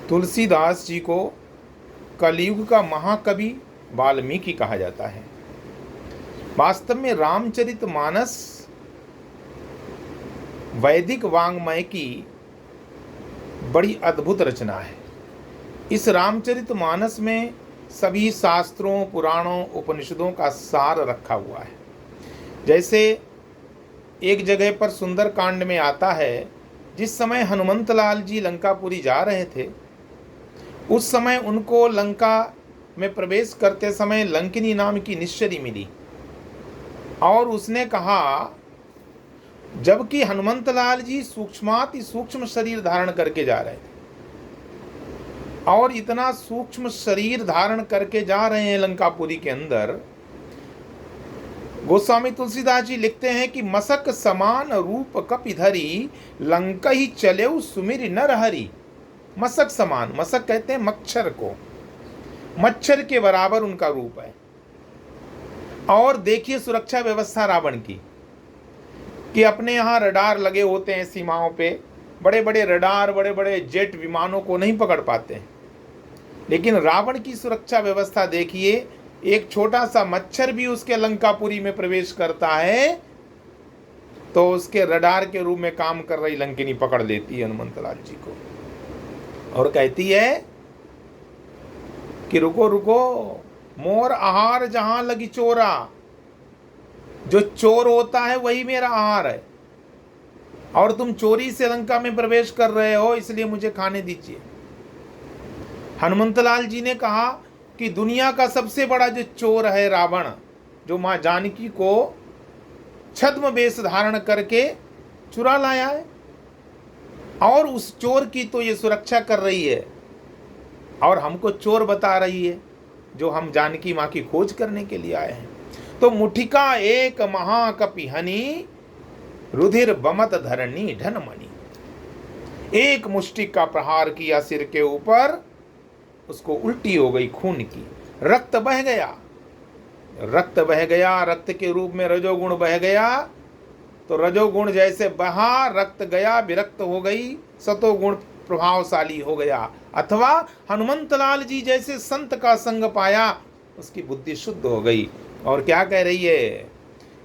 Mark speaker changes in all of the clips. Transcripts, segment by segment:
Speaker 1: तुलसीदास जी को कलयुग का महाकवि वाल्मीकि कहा जाता है। वास्तव में रामचरितमानस वैदिक वाङ्मय की बड़ी अद्भुत रचना है। इस रामचरितमानस में सभी शास्त्रों, पुराणों, उपनिषदों का सार रखा हुआ है। जैसे एक जगह पर सुंदरकांड में आता है, जिस समय हनुमंतलाल जी लंकापुरी जा रहे थे, उस समय उनको लंका में प्रवेश करते समय लंकिनी नाम की निश्चरी मिली और उसने कहा, जबकि हनुमंतलाल जी सूक्ष्माति सूक्ष्म शरीर धारण करके जा रहे थे और इतना सूक्ष्म शरीर धारण करके जा रहे हैं लंकापुरी के अंदर, गोस्वामी तुलसीदास जी लिखते हैं कि मसक समान रूप कपिधरी लंका ही चलेउ सुमिर नर हरि। मसक समान, मसक कहते हैं मच्छर को, मच्छर के बराबर उनका रूप है। और देखिए सुरक्षा व्यवस्था रावण की, कि अपने यहाँ रडार लगे होते हैं सीमाओं पे, बड़े बड़े रडार, बड़े बड़े जेट विमानों को नहीं पकड़ पाते हैं, लेकिन रावण की सुरक्षा व्यवस्था देखिए, एक छोटा सा मच्छर भी उसके लंकापुरी में प्रवेश करता है तो उसके रडार के रूप में काम कर रही लंकिनी पकड़ लेती है हनुमंतलाल जी को और कहती है कि रुको रुको, मोर आहार जहां लगी चोरा। जो चोर होता है वही मेरा आहार है और तुम चोरी से लंका में प्रवेश कर रहे हो, इसलिए मुझे खाने दीजिए। हनुमंतलाल जी ने कहा कि दुनिया का सबसे बड़ा जो चोर है रावण, जो मां जानकी को छद्म वेश धारण करके चुरा लाया है और उस चोर की तो ये सुरक्षा कर रही है और हमको चोर बता रही है, जो हम जानकी मां की खोज करने के लिए आए हैं। तो मुठिका एक महाकपि हनि रुधिर बमत धरणी धनमणि। एक मुष्टिक का प्रहार किया सिर के ऊपर, उसको उल्टी हो गई खून की, रक्त बह गया, रक्त बह गया, रक्त के रूप में रजोगुण बह गया। तो रजोगुण जैसे बहा, रक्त गया, विरक्त हो गई, सतोगुण प्रभावशाली हो गया। अथवा हनुमंतलाल जी जैसे संत का संग पाया, उसकी बुद्धि शुद्ध हो गई। और क्या कह रही है?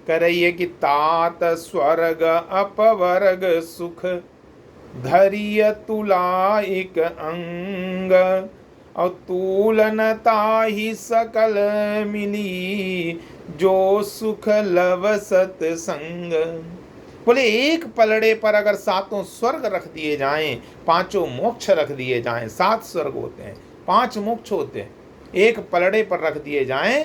Speaker 1: कह रही है कि तात स्वर्ग अपवर्ग सुख धरिय तुला एक अंग और तूलनता ही सकल मिली जो सुख लव सत्संग। बोले एक पलड़े पर अगर सातों स्वर्ग रख दिए जाएं, पांचों मोक्ष रख दिए जाएं, 7 स्वर्ग होते हैं, 5 मोक्ष होते हैं, एक पलड़े पर रख दिए जाएं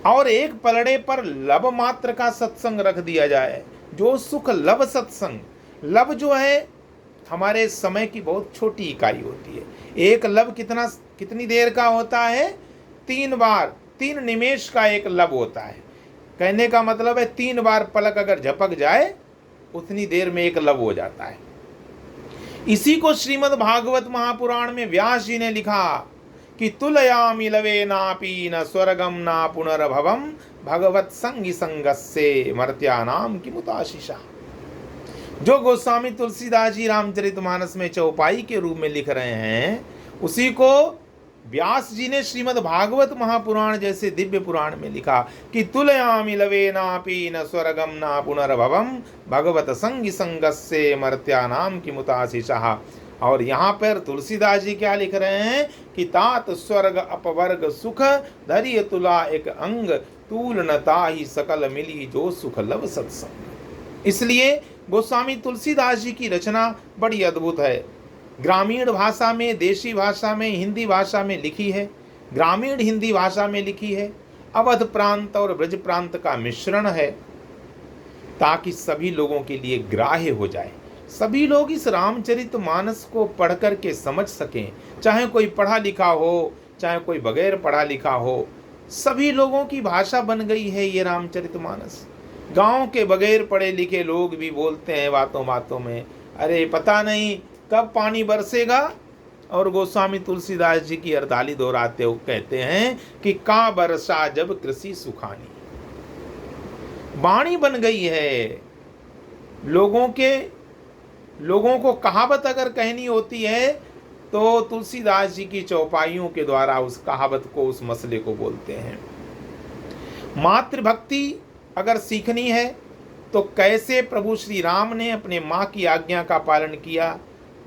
Speaker 1: और एक पलड़े पर लब मात्र का सत्संग रख दिया जाए, जो सुख लव सत्संग। लब जो है हमारे समय की बहुत छोटी इकाई होती है। एक लब कितनी देर का होता है? 3 बार, 3 निमेष का एक लब होता है। कहने का मतलब है 3 बार पलक अगर झपक जाए उतनी देर में एक लब हो जाता है। इसी को श्रीमद् भागवत महापुराण में व्यास जी ने लिखा कि तुलयामि लवे नापि न स्वर्गम ना पुनर्भवम भगवत संगी संगस्से मर्त्यानाम किमुताशिषा। जो गोस्वामी तुलसीदास जी रामचरितमानस में चौपाई के रूप में लिख रहे हैं, उसी को व्यास जी ने श्रीमद् भागवत महापुराण जैसे दिव्य पुराण में लिखा कि तुलयामि लवे नापि न स्वर्गम ना पुनर्भवम भगवत संगी संगस्से मर्त्यानाम किमुताशिषा। और यहाँ पर तुलसीदास जी क्या लिख रहे हैं कि तात स्वर्ग अपवर्ग सुख धरिय तुला एक अंग तूलनता ही सकल मिली जो सुख लव सत्संग। इसलिए गोस्वामी तुलसीदास जी की रचना बड़ी अद्भुत है। ग्रामीण भाषा में, देशी भाषा में, हिंदी भाषा में लिखी है। ग्रामीण हिंदी भाषा में लिखी है, अवध प्रांत और ब्रज प्रांत का मिश्रण है, ताकि सभी लोगों के लिए ग्राह्य हो जाए, सभी लोग इस रामचरितमानस को पढ़ कर के समझ सकें। चाहे कोई पढ़ा लिखा हो, चाहे कोई बगैर पढ़ा लिखा हो, सभी लोगों की भाषा बन गई है ये रामचरितमानस। गांव के बगैर पढ़े लिखे लोग भी बोलते हैं बातों बातों में, अरे पता नहीं कब पानी बरसेगा। और गोस्वामी तुलसीदास जी की अरदाली दोहराते हुए कहते हैं कि का बरसा जब कृषि सुखानी। वाणी बन गई है। लोगों को कहावत अगर कहनी होती है तो तुलसीदास जी की चौपाइयों के द्वारा उस कहावत को, उस मसले को बोलते हैं। मातृभक्ति अगर सीखनी है तो कैसे प्रभु श्री राम ने अपने माँ की आज्ञा का पालन किया,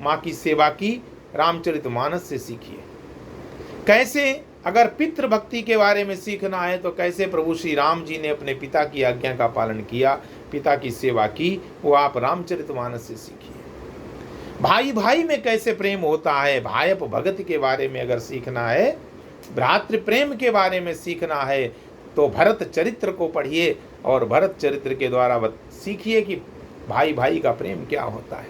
Speaker 1: माँ की सेवा की, रामचरितमानस से सीखिए। कैसे अगर पितृभक्ति के बारे में सीखना है तो कैसे प्रभु श्री राम जी ने अपने पिता की आज्ञा का पालन किया, पिता की सेवा की, वो आप रामचरितमानस से सीखिए। भाई भाई में कैसे प्रेम होता है, भायप भगत के बारे में अगर सीखना है, भ्रातृ प्रेम के बारे में सीखना है तो भरत चरित्र को पढ़िए और भरत चरित्र के द्वारा सीखिए कि भाई भाई का प्रेम क्या होता है,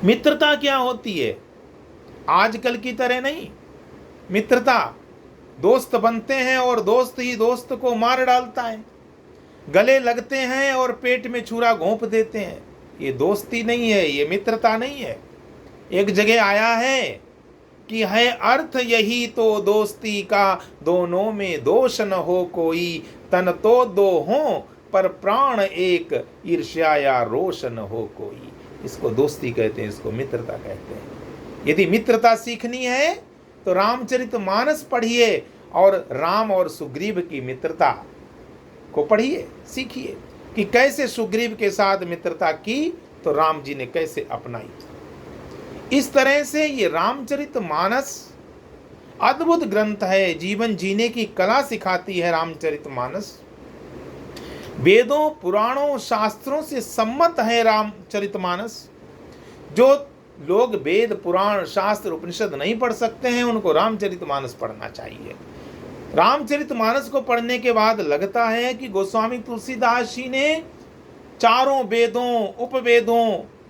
Speaker 1: मित्रता क्या होती है। आजकल की तरह नहीं, मित्रता दोस्त बनते हैं और दोस्त ही दोस्त को मार डालता है, गले लगते हैं और पेट में छुरा घोंप देते हैं। ये दोस्ती नहीं है, ये मित्रता नहीं है। एक जगह आया है कि है अर्थ यही तो दोस्ती का, दोनों में दोष न हो कोई, तन तो दो हों पर प्राण एक, ईर्ष्या या रोष न हो कोई। इसको दोस्ती कहते हैं, इसको मित्रता कहते हैं। यदि मित्रता सीखनी है तो रामचरितमानस पढ़िए और राम और सुग्रीव की मित्रता को पढ़िए, सीखिए कि कैसे सुग्रीव के साथ मित्रता की तो राम जी ने कैसे अपनाई। इस तरह से ये रामचरितमानस अद्भुत ग्रंथ है, जीवन जीने की कला सिखाती है रामचरितमानस। वेदों पुराणों शास्त्रों से सम्मत है रामचरितमानस। जो लोग वेद पुराण शास्त्र उपनिषद नहीं पढ़ सकते हैं उनको रामचरितमानस पढ़ना चाहिए। रामचरितमानस को पढ़ने के बाद लगता है कि गोस्वामी तुलसीदास जी ने चारों वेदों, उपवेदों,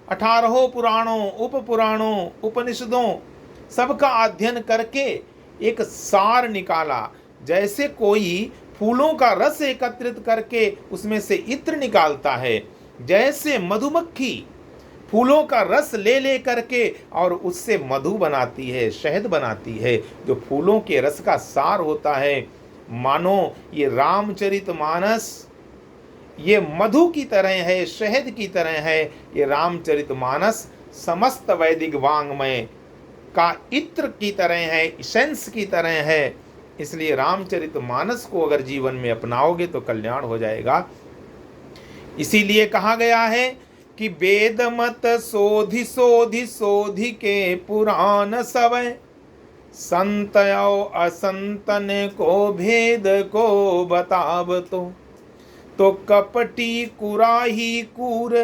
Speaker 1: 18 पुराणों, उप पुराणों, उपनिषदों सबका अध्ययन करके एक सार निकाला। जैसे कोई फूलों का रस एकत्रित करके उसमें से इत्र निकालता है, जैसे मधुमक्खी फूलों का रस ले ले करके और उससे मधु बनाती है, शहद बनाती है, जो फूलों के रस का सार होता है। मानो ये रामचरितमानस ये मधु की तरह है, शहद की तरह है। ये रामचरितमानस समस्त वैदिक वाङ्मय का इत्र की तरह है, इसेंस की तरह है। इसलिए रामचरितमानस को अगर जीवन में अपनाओगे तो कल्याण हो जाएगा। इसीलिए कहा गया है कि वेद मत सोधि सोधि सोधि के पुराण सवै, संतयो असंतन को भेद को बताव तो कपटी कुराही कूर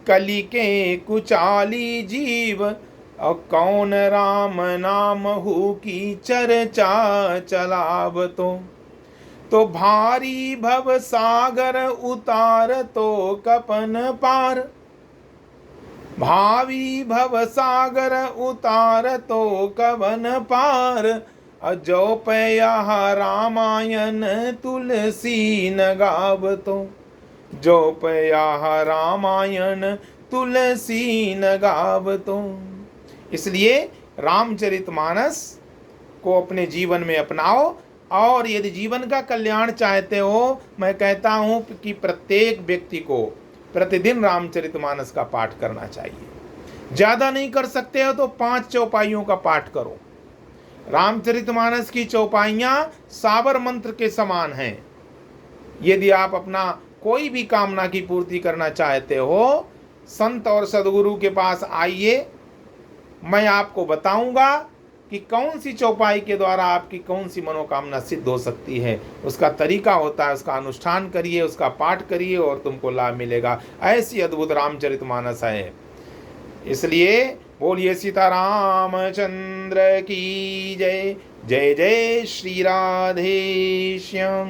Speaker 1: कली के कुचाली जीव, और कौन राम नाम हु की चर्चा चलाव तो भारी भव सागर उतार तो कपन पार, भावी भव सागर उतार तो कवन पार, जो पया रामायण तुलसी न गावतो, जो पया रामायण तुलसी न गावतो। इसलिए रामचरितमानस को अपने जीवन में अपनाओ और यदि जीवन का कल्याण चाहते हो, मैं कहता हूँ कि प्रत्येक व्यक्ति को प्रतिदिन रामचरितमानस का पाठ करना चाहिए। ज़्यादा नहीं कर सकते हो तो 5 चौपाइयों का पाठ करो। रामचरितमानस की चौपाइयाँ साबर मंत्र के समान हैं। यदि आप अपना कोई भी कामना की पूर्ति करना चाहते हो, संत और सदगुरु के पास आइए, मैं आपको बताऊंगा कि कौन सी चौपाई के द्वारा आपकी कौन सी मनोकामना सिद्ध हो सकती है। उसका तरीका होता है, उसका अनुष्ठान करिए, उसका पाठ करिए और तुमको लाभ मिलेगा। ऐसी अद्भुत रामचरितमानस है। इसलिए बोलिए सीतारामचंद्र की जय। जय जय श्री राधे श्याम।